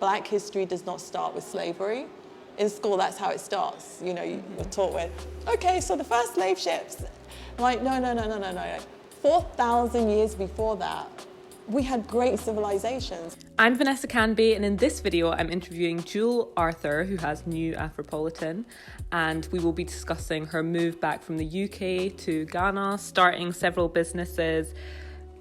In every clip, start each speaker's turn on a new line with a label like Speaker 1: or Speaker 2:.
Speaker 1: Black history does not start with slavery. In school, that's how it starts. You know, you're taught with, okay, so the first slave ships. I'm like, no. 4,000 years before that, we had great civilizations.
Speaker 2: I'm Vanessa Canby, and in this video, I'm interviewing Jewel Arthur, who has New Afropolitan, and we will be discussing her move back from the UK to Ghana, starting several businesses,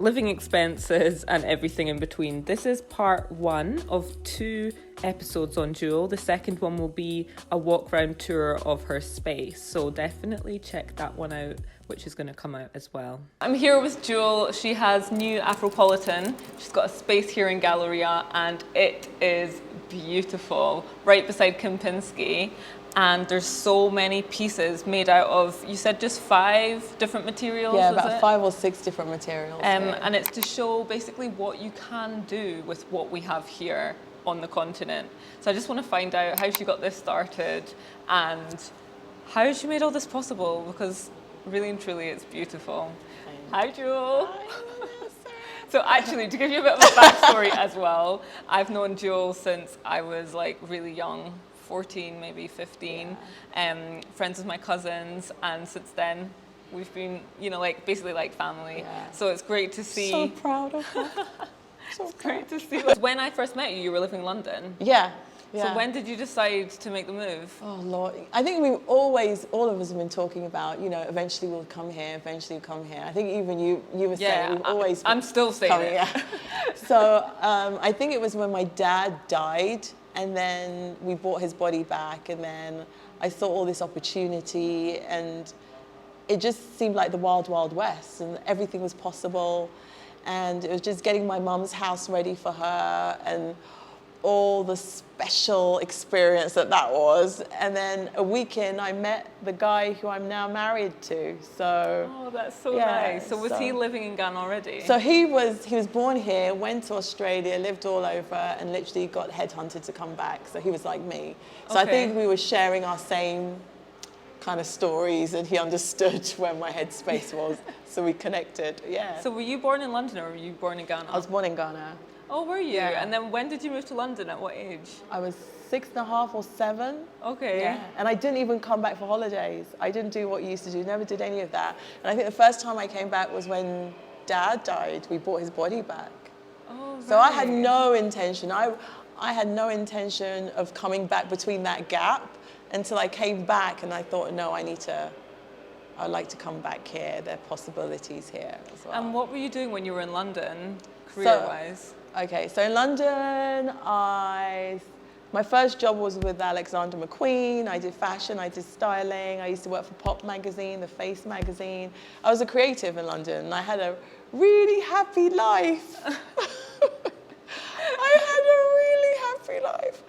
Speaker 2: living expenses, and everything in between. This is part 1 of 2 episodes on Jewel. The second one will be a walk round tour of her space, so definitely check that one out, which is going to come out as well. I'm here with Jewel. She has New Afropolitan. She's got a space here in Galleria, and it is beautiful, right beside Kempinski. And there's so many pieces made out of, you said just 5 different materials?
Speaker 1: Yeah, about 5 or 6 different materials.
Speaker 2: And it's to show basically what you can do with what we have here on the continent. So I just want to find out how she got this started and how she made all this possible, because really and truly it's beautiful. Hi, Jewel. Hi. So actually, to give you a bit of a backstory as well, I've known Jewel since I was like really young. 14, maybe 15, friends with my cousins, and since then we've been, you know, like basically like family. Yeah. So it's great to see.
Speaker 1: So proud of her. So
Speaker 2: it's great to see. When I first met you, you were living in London.
Speaker 1: Yeah.
Speaker 2: So when did you decide to make the move?
Speaker 1: Oh Lord, I think all of us have been talking about, you know, eventually we'll come here, eventually we'll come here. I think even you were saying we've always
Speaker 2: I'm still saying
Speaker 1: coming,
Speaker 2: it.
Speaker 1: Yeah. So I think it was when my dad died, and then we brought his body back, and then I saw all this opportunity, and it just seemed like the wild, wild west, and everything was possible. And it was just getting my mum's house ready for her, and all the special experience that was. And then a week in, I met the guy who I'm now married to. So
Speaker 2: oh, that's so nice. So was he living in Ghana already?
Speaker 1: So he was born here, went to Australia, lived all over, and literally got headhunted to come back. So he was like me. So I think we were sharing our same kind of stories, and he understood where my headspace was. So we connected, yeah.
Speaker 2: So were you born in London or were you born in Ghana?
Speaker 1: I was born in Ghana.
Speaker 2: Oh, were you? Yeah. And then when did you move to London? At what age?
Speaker 1: I was 6.5 or 7.
Speaker 2: Okay.
Speaker 1: Yeah. And I didn't even come back for holidays. I didn't do what you used to do, never did any of that. And I think the first time I came back was when Dad died. We brought his body back.
Speaker 2: Oh, right.
Speaker 1: So I had no intention. I had no intention of coming back between that gap until I came back, and I thought, no, I'd like to come back here. There are possibilities here as well.
Speaker 2: And what were you doing when you were in London, career-wise?
Speaker 1: So in London, my first job was with Alexander McQueen. I did fashion, I did styling. I used to work for Pop magazine, the Face magazine. I was a creative in London, and I had a really happy life. I had a really happy life.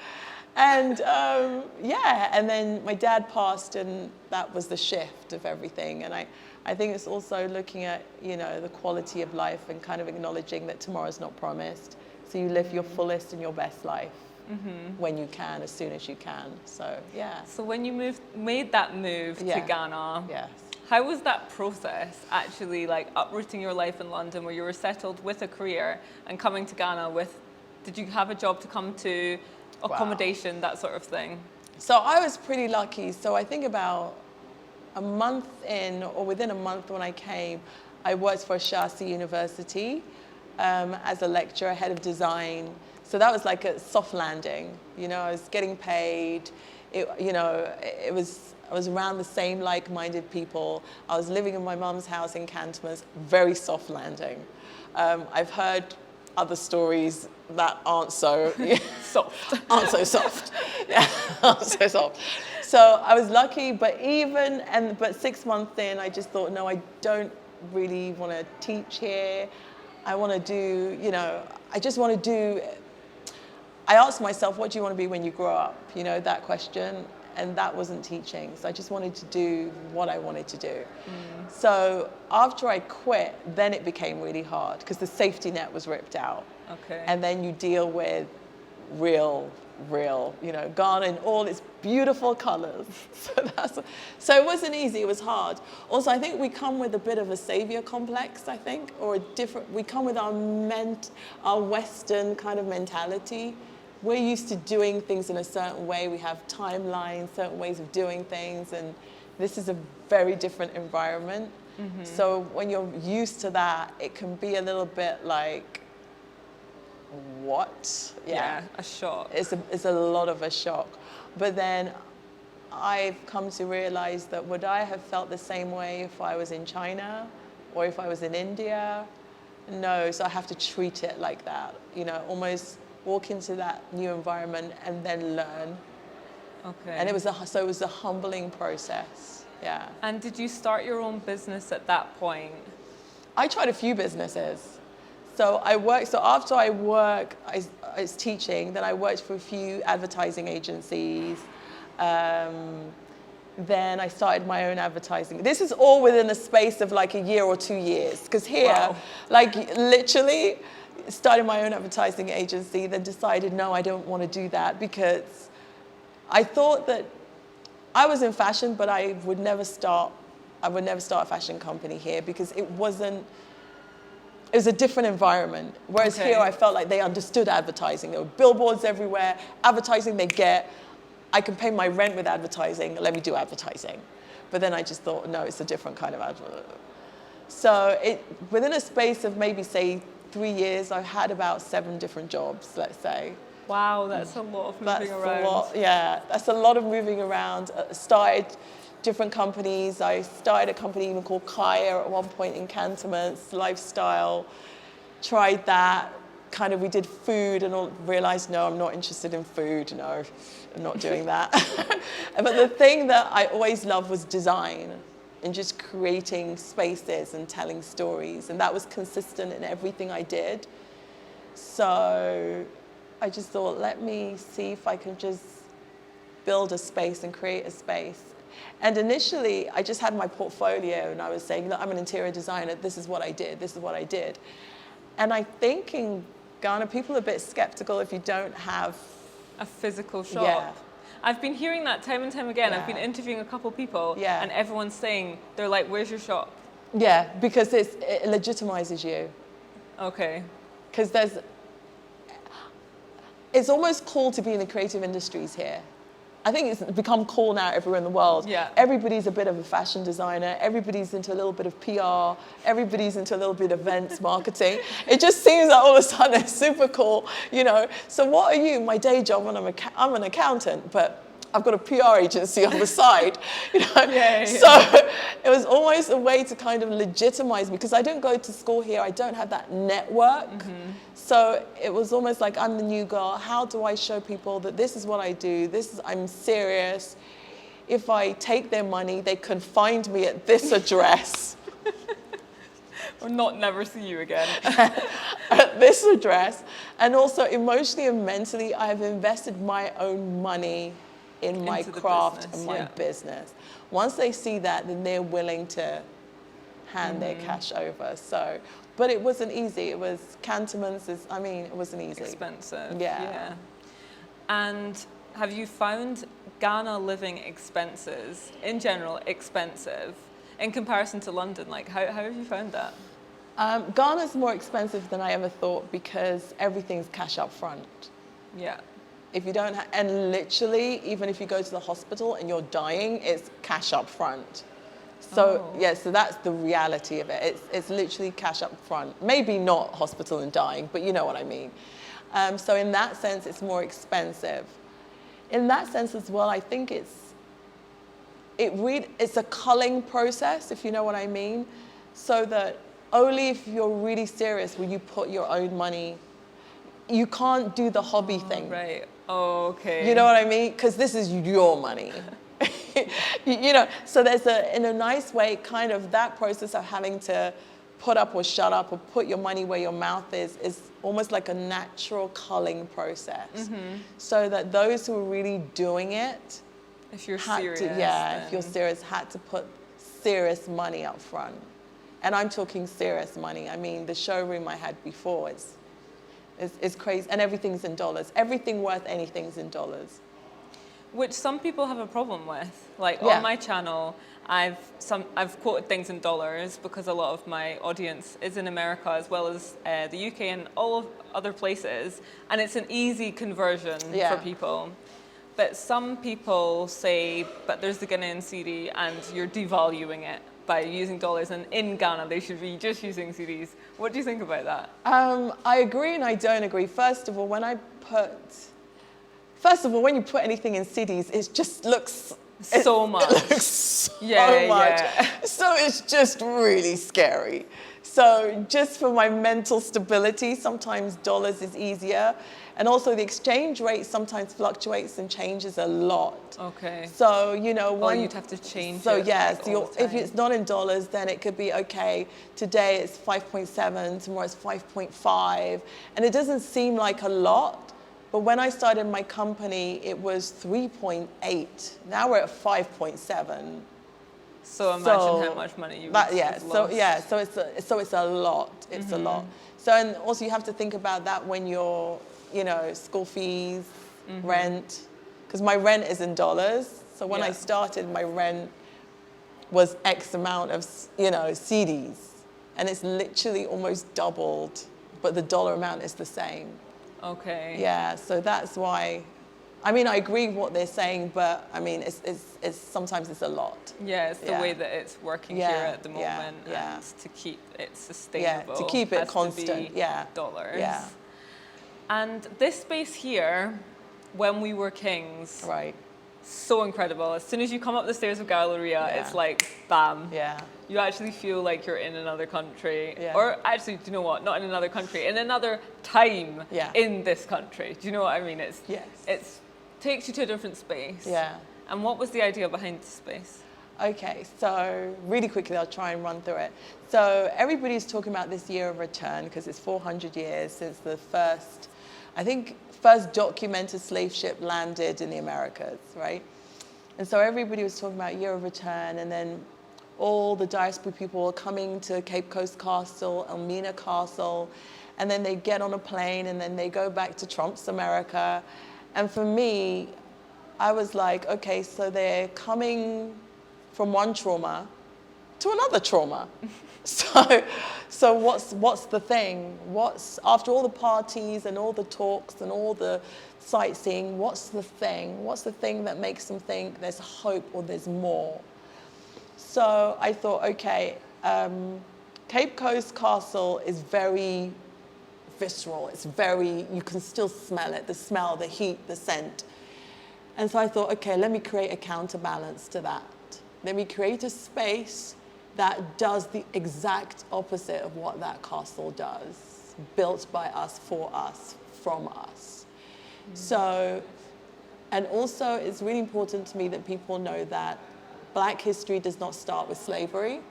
Speaker 1: And and then my dad passed, and that was the shift of everything. And I think it's also looking at, you know, the quality of life and kind of acknowledging that tomorrow's not promised. So you live your fullest and your best life when you can, as soon as you can. So, yeah.
Speaker 2: So when you made that move to Ghana,
Speaker 1: yes.
Speaker 2: How was that process, actually, like uprooting your life in London where you were settled with a career and coming to Ghana with, did you have a job to come to, accommodation, that sort of thing? So
Speaker 1: I was pretty lucky. So I think about a month in, or within a month when I came, I worked for Ashasi University as a lecturer, head of design. So that was like a soft landing. You know, I was getting paid. I was around the same like-minded people. I was living in my mum's house in Cantonments, very soft landing. I've heard other stories that aren't so soft. Aren't so soft. Yeah, aren't so soft. So I was lucky, but 6 months in, I just thought, no, I don't really want to teach here. I want to do, I asked myself, what do you want to be when you grow up? You know, that question. And that wasn't teaching. So I just wanted to do what I wanted to do. So after I quit, then it became really hard because the safety net was ripped out. Okay. And then you deal with real, Ghana in all its beautiful colors. So it wasn't easy, it was hard. Also, I think we come with a bit of a savior complex, I think, or we come with our Western kind of mentality. we're used to doing things in a certain way. We have timelines, certain ways of doing things, and this is a very different environment. So when you're used to that, it can be a little bit like, what?
Speaker 2: Yeah, a shock.
Speaker 1: It's a lot of a shock. But then I've come to realize that would I have felt the same way if I was in China or if I was in India? No, so I have to treat it like that, you know, almost walk into that new environment and then learn.
Speaker 2: Okay.
Speaker 1: And it was a humbling process. Yeah.
Speaker 2: And did you start your own business at that point?
Speaker 1: I tried a few businesses. So after I was teaching, then I worked for a few advertising agencies. Then I started my own advertising. This is all within the space of like a year or 2 years. Because here,
Speaker 2: wow.
Speaker 1: like literally started my own advertising agency, then decided, no, I don't want to do that because I thought that I was in fashion, but I would never start a fashion company here because it was a different environment. Whereas here I felt like they understood advertising. There were billboards everywhere, advertising I can pay my rent with advertising, let me do advertising. But then I just thought, no, it's a different kind of advertising. So within a space of maybe say 3 years, I had about 7 different jobs, let's say.
Speaker 2: Wow, that's a lot of moving around.
Speaker 1: That's a lot of moving around. Started different companies. I started a company even called Kaya at one point in Cantonments, lifestyle. Tried that. Kind of, we did food and all, realized, no, I'm not interested in food. No, I'm not doing that. But the thing that I always loved was design and just creating spaces and telling stories. And that was consistent in everything I did. So I just thought, let me see if I can just build a space and create a space. And initially, I just had my portfolio and I was saying, look, I'm an interior designer. This is what I did. This is what I did. And I think in Ghana, people are a bit skeptical if you don't have
Speaker 2: a physical shop.
Speaker 1: Yeah.
Speaker 2: I've been hearing that time and time again.
Speaker 1: Yeah.
Speaker 2: I've been interviewing a couple people
Speaker 1: Yeah.
Speaker 2: and everyone's saying, they're like, where's your shop?
Speaker 1: Yeah, because it legitimizes you.
Speaker 2: Okay.
Speaker 1: Because it's almost cool to be in the creative industries here. I think it's become cool now everywhere in the world.
Speaker 2: Yeah.
Speaker 1: Everybody's a bit of a fashion designer. Everybody's into a little bit of PR. Everybody's into a little bit of events marketing. It just seems that all of a sudden it's super cool, you know. So what are you? My day job, when I'm an accountant, but I've got a PR agency on the side, you know.
Speaker 2: Yeah.
Speaker 1: So it was almost a way to kind of legitimize me because I didn't go to school here. I don't have that network. So it was almost like I'm the new girl. How do I show people that this is what I do? I'm serious. If I take their money, they can find me at this address.
Speaker 2: Or not never see you again.
Speaker 1: At this address. And also emotionally and mentally, I have invested my own money in my craft and my business. Once they see that, then they're willing to hand their cash over. So, but it wasn't easy. It was Cantonments. It wasn't easy.
Speaker 2: Expensive.
Speaker 1: Yeah.
Speaker 2: And have you found Ghana living expenses in general expensive in comparison to London? Like, how have you found that?
Speaker 1: Ghana's more expensive than I ever thought because everything's cash up front.
Speaker 2: Yeah.
Speaker 1: If you don't, and literally, even if you go to the hospital and you're dying, it's cash up front. So so that's the reality of it. It's literally cash up front. Maybe not hospital and dying, but you know what I mean. So in that sense, it's more expensive. In that sense as well, I think it's a culling process, if you know what I mean. So that only if you're really serious will you put your own money. You can't do the hobby thing.
Speaker 2: Right. Oh, okay.
Speaker 1: You know what I mean? Because this is your money. You know, so there's in a nice way, kind of that process of having to put up or shut up or put your money where your mouth is almost like a natural culling process. So that those who are really doing it,
Speaker 2: if you're serious,
Speaker 1: if you're serious, had to put serious money up front. And I'm talking serious money. I mean, the showroom I had before, it's crazy. And everything's in dollars. Everything worth anything's in dollars.
Speaker 2: Which some people have a problem with. Like
Speaker 1: Yeah.
Speaker 2: on my channel, I've quoted things in dollars because a lot of my audience is in America as well as the UK and all of other places, and it's an easy conversion for people. But some people say, but there's the Ghanaian cedi and you're devaluing it by using dollars, and in Ghana they should be just using cedis. What do you think about that?
Speaker 1: I agree and I don't agree. First of all, when you put anything in cedis, it just looks
Speaker 2: so much.
Speaker 1: It looks so much.
Speaker 2: Yeah.
Speaker 1: So it's just really scary. So just for my mental stability, sometimes dollars is easier. And also the exchange rate sometimes fluctuates and changes a lot.
Speaker 2: Okay.
Speaker 1: So, you know,
Speaker 2: you'd have to change
Speaker 1: so
Speaker 2: it.
Speaker 1: yeah,
Speaker 2: So
Speaker 1: if it's not in dollars, then it could be, okay, today it's 5.7, tomorrow it's 5.5. And it doesn't seem like a lot. But when I started my company, it was 3.8. Now we're at 5.7.
Speaker 2: So imagine how much money you would have lost.
Speaker 1: So it's a lot. It's a lot. So, and also you have to think about that when you're, you know, school fees, rent, because my rent is in dollars. So when I started, my rent was X amount of, you know, cedis, and it's literally almost doubled, but the dollar amount is the same.
Speaker 2: Okay.
Speaker 1: Yeah, so that's why. I mean, I agree with what they're saying, but I mean, it's sometimes it's a lot.
Speaker 2: Yeah, it's the way that it's working here at the moment, and to keep it sustainable.
Speaker 1: Yeah, to keep it constant.
Speaker 2: Dollars.
Speaker 1: Yeah.
Speaker 2: And this space here, when we were kings,
Speaker 1: right?
Speaker 2: So incredible. As soon as you come up the stairs of Galleria, it's like bam.
Speaker 1: Yeah.
Speaker 2: You actually feel like you're in another country.
Speaker 1: Yeah.
Speaker 2: Or actually, do you know what? Not in another country, in another time in this country. Do you know what I mean? It takes you to a different space.
Speaker 1: Yeah.
Speaker 2: And what was the idea behind this space?
Speaker 1: Okay, so really quickly, I'll try and run through it. So everybody's talking about this year of return because it's 400 years since the first documented slave ship landed in the Americas, right? And so everybody was talking about year of return, and then all the diaspora people were coming to Cape Coast Castle, Elmina Castle, and then they get on a plane and then they go back to Trump's America. And for me, I was like, okay, so they're coming from one trauma to another trauma. So what's the thing? After all the parties and all the talks and all the sightseeing, what's the thing? What's the thing that makes them think there's hope or there's more? So I thought, okay, Cape Coast Castle is very visceral. It's very, you can still smell it, the smell, the heat, the scent. And so I thought, okay, let me create a counterbalance to that. Let me create a space that does the exact opposite of what that castle does, built by us, for us, from us. So, and also it's really important to me that people know that Black history does not start with slavery.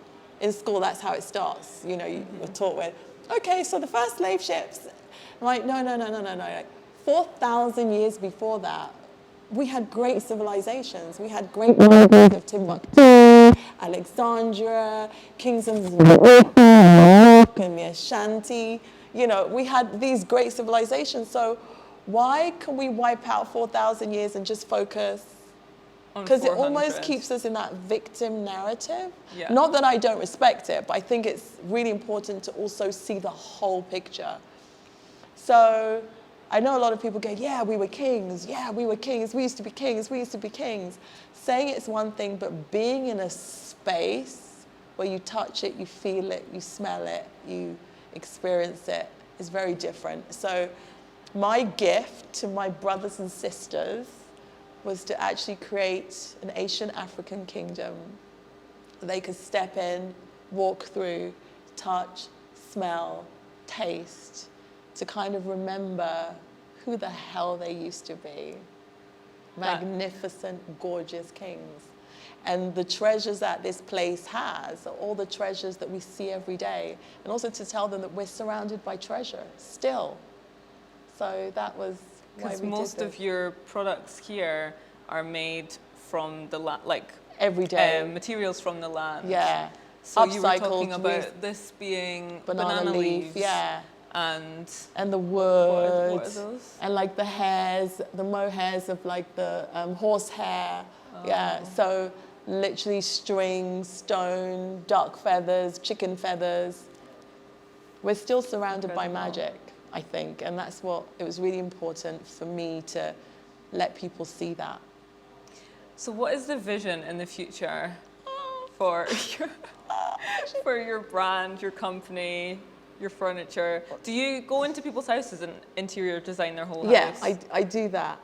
Speaker 1: In school, that's how it starts. You know, you're taught with, okay, so the first slave ships. I'm like, no. Like, 4,000 years before that, we had great civilizations. We had great monarchies of Timbuktu, Alexandria, kingdoms of and the Ashanti. You know, we had these great civilizations. So why can we wipe out 4,000 years and just focus? Because it almost keeps us in that victim narrative. Yeah. Not that I don't respect it, but I think it's really important to also see the whole picture. So I know a lot of people go, yeah, we were kings. Yeah, we were kings. We used to be kings. We used to be kings. Saying it's one thing, but being in a space where you touch it, you feel it, you smell it, you experience it is very different. So my gift to my brothers and sisters was to actually create an Asian African kingdom that they could step in, walk through, touch, smell, taste, to kind of remember who the hell they used to be. Magnificent, gorgeous kings. And the treasures that this place has are all the treasures that we see every day. And also to tell them that we're surrounded by treasure still. So that was why we did this.
Speaker 2: Because most of your products here are made from the land, like
Speaker 1: every day.
Speaker 2: Materials from the land.
Speaker 1: Yeah.
Speaker 2: So you were talking about this being banana leaves.
Speaker 1: Yeah.
Speaker 2: and
Speaker 1: the wood.
Speaker 2: what are those?
Speaker 1: And like the hairs, the mohairs of like the horse hair. Yeah, so literally strings, stone, duck feathers, chicken feathers. We're still surrounded by magic, I think, and that's what, it was really important for me to let people see that.
Speaker 2: So what is the vision in the future for your brand, your company, your furniture? Do you go into people's houses and interior design their whole house?
Speaker 1: Yeah, I do that.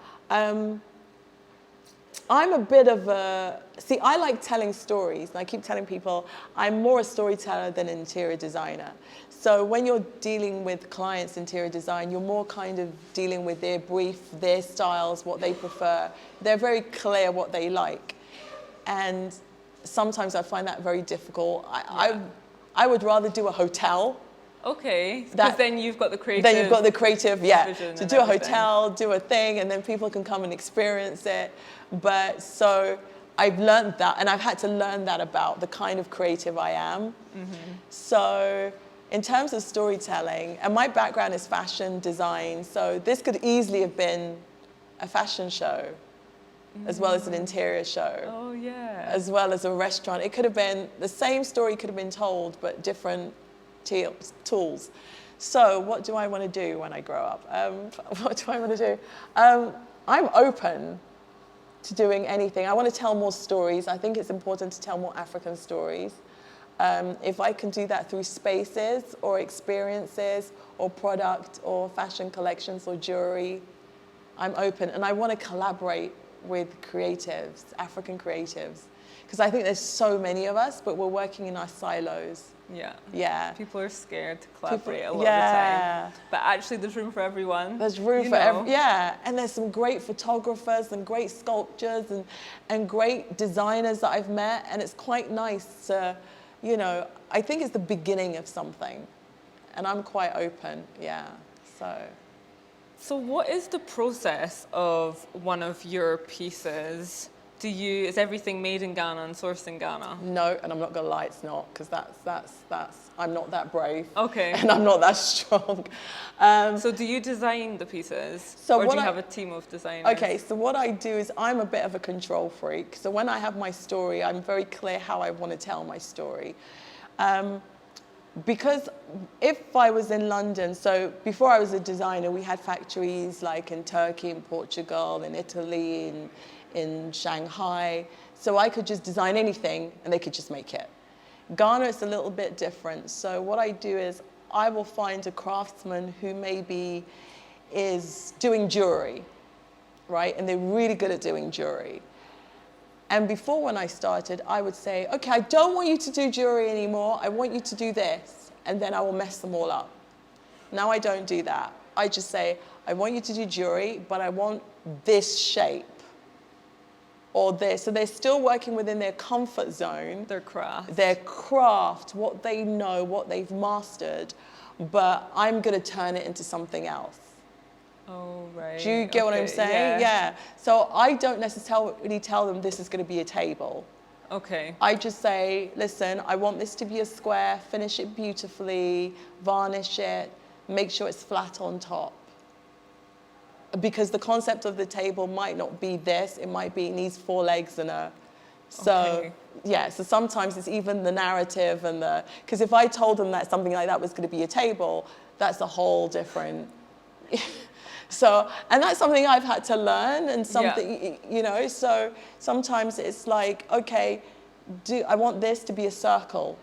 Speaker 1: I'm a bit of a, see, I like telling stories, and I keep telling people I'm more a storyteller than an interior designer. So when you're dealing with clients' interior design, you're more kind of dealing with their brief, their styles, what they prefer. They're very clear what they like. And sometimes I find that very difficult. I would rather do a hotel.
Speaker 2: Okay, because then you've got the creative.
Speaker 1: Then you've got the creative, yeah. To do a hotel, do a thing, and then people can come and experience it. But so I've learned that, and I've had to learn that about the kind of creative I am. So in terms of storytelling, and my background is fashion design, so this could easily have been a fashion show, as well as an interior show.
Speaker 2: Oh, yeah.
Speaker 1: As well as a restaurant. It could have been, the same story could have been told, but different tools. So what do I want to do when I grow up? What do I want to do? I'm open to doing anything. I want to tell more stories. I think it's important to tell more African stories. If I can do that through spaces or experiences or product or fashion collections or jewelry, I'm open. And I want to collaborate with creatives, African creatives, because I think there's so many of us, but we're working in our silos.
Speaker 2: Yeah.
Speaker 1: Yeah.
Speaker 2: People are scared to collaborate a lot of the time. But actually there's room for everyone.
Speaker 1: There's room for everyone. Yeah. And there's some great photographers and great sculptors and great designers that I've met. And it's quite nice to, you know, I think it's the beginning of something. And I'm quite open, yeah. So
Speaker 2: what is the process of one of your pieces? Is everything made in Ghana and sourced in Ghana?
Speaker 1: No, and I'm not gonna lie, it's not, because I'm not that brave.
Speaker 2: Okay.
Speaker 1: And I'm not that strong.
Speaker 2: So do you design the pieces?
Speaker 1: So
Speaker 2: or do you have a team of designers? Okay,
Speaker 1: so what I do is I'm a bit of a control freak. So when I have my story, I'm very clear how I want to tell my story. Because if I was in London, so before I was a designer, we had factories like in Turkey, in Portugal, in Italy, in Shanghai. So I could just design anything and they could just make it. Ghana is a little bit different. So what I do is I will find a craftsman who maybe is doing jewelry, right? And they're really good at doing jewelry. And before, when I started, I would say, okay, I don't want you to do jewelry anymore. I want you to do this. And then I will mess them all up. Now I don't do that. I just say, I want you to do jewelry, but I want this shape or this. So they're still working within their comfort zone.
Speaker 2: Their craft.
Speaker 1: Their craft, what they know, what they've mastered. But I'm going to turn it into something else.
Speaker 2: Oh, right.
Speaker 1: Do you get what I'm saying? Yeah. So I don't necessarily tell them this is going to be a table.
Speaker 2: Okay.
Speaker 1: I just say, listen, I want this to be a square, finish it beautifully, varnish it, make sure it's flat on top. Because the concept of the table might not be this, it might be it needs 4 legs and a... So, yeah, so sometimes it's even the narrative and the... Because if I told them that something like that was going to be a table, that's a whole different... So, and that's something I've had to learn and something, you know, so sometimes it's like, okay, I want this to be a circle.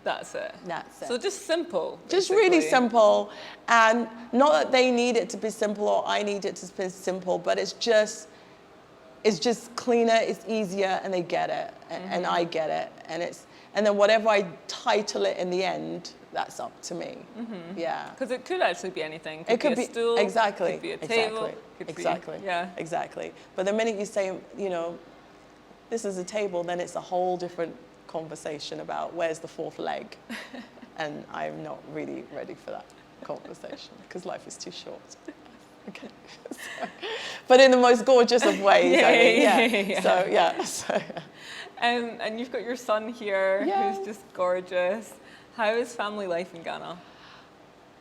Speaker 2: That's it.
Speaker 1: That's it.
Speaker 2: So just simple.
Speaker 1: Just really simple. And not that they need it to be simple or I need it to be simple, but it's just cleaner, it's easier, and they get it. And I get it. And then whatever I title it in the end, that's up to me. Yeah.
Speaker 2: Because it could actually be anything.
Speaker 1: It could be
Speaker 2: a stool.
Speaker 1: Exactly.
Speaker 2: Could be a table.
Speaker 1: Exactly.
Speaker 2: Yeah.
Speaker 1: Exactly. But the minute you say, you know, this is a table, then it's a whole different conversation about where's the 4th leg. And I'm not really ready for that conversation because life is too short. Okay. But in the most gorgeous of ways. So, yeah.
Speaker 2: And you've got your son here who's just gorgeous. How is family life in Ghana?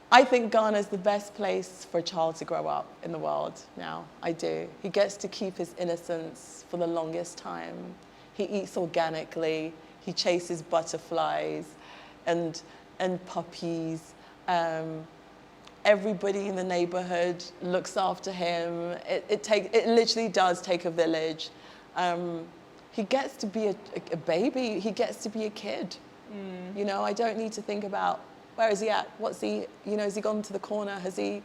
Speaker 1: I think Ghana is the best place for a child to grow up in the world now. I do. He gets to keep his innocence for the longest time. He eats organically. He chases butterflies and puppies. Everybody in the neighborhood looks after him. It literally does take a village. He gets to be a baby. He gets to be a kid. You know, I don't need to think about where is he at? What's he, you know, has he gone to the corner? Has he?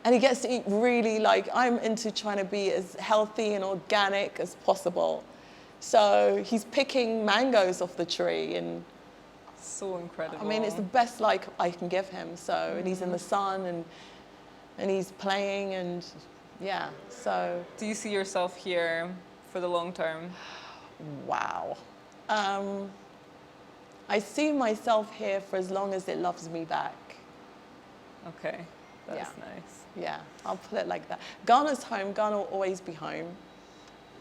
Speaker 1: And he gets to eat really, like, I'm into trying to be as healthy and organic as possible. So he's picking mangoes off the tree, and
Speaker 2: so incredible.
Speaker 1: I mean, it's the best like I can give him. So, and he's in the sun, and he's playing, and yeah. So.
Speaker 2: Do you see yourself here for the long term?
Speaker 1: Wow. I see myself here for as long as it loves me back.
Speaker 2: Okay, that's nice.
Speaker 1: Yeah, I'll put it like that. Ghana's home. Ghana will always be home.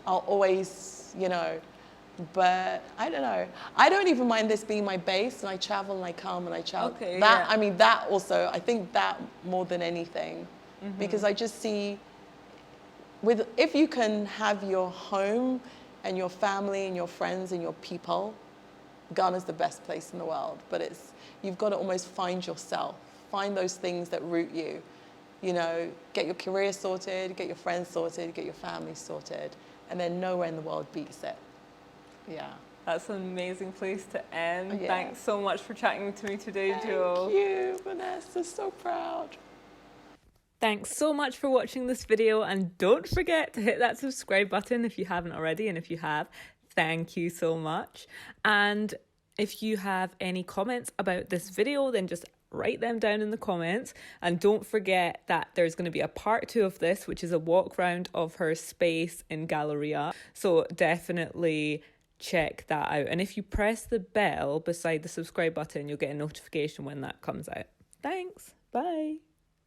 Speaker 1: I'll always, you know, but I don't know. I don't even mind this being my base, and I travel and I come and I travel.
Speaker 2: Okay,
Speaker 1: that,
Speaker 2: yeah.
Speaker 1: I mean, that also, I think that more than anything, because I just see, if you can have your home and your family and your friends and your people, Ghana's the best place in the world. But you've got to almost find yourself, find those things that root you. You know, get your career sorted, get your friends sorted, get your family sorted, and then nowhere in the world beats it. Yeah.
Speaker 2: That's an amazing place to end.
Speaker 1: Yeah.
Speaker 2: Thanks so much for chatting to me today, Jewel.
Speaker 1: Thank you, Vanessa. So proud.
Speaker 2: Thanks so much for watching this video, and don't forget to hit that subscribe button if you haven't already, and if you have, thank you so much. And if you have any comments about this video, then just write them down in the comments. And don't forget that there's going to be a part 2 of this, which is a walk round of her space in Galleria. So definitely check that out. And if you press the bell beside the subscribe button, you'll get a notification when that comes out. Thanks. Bye.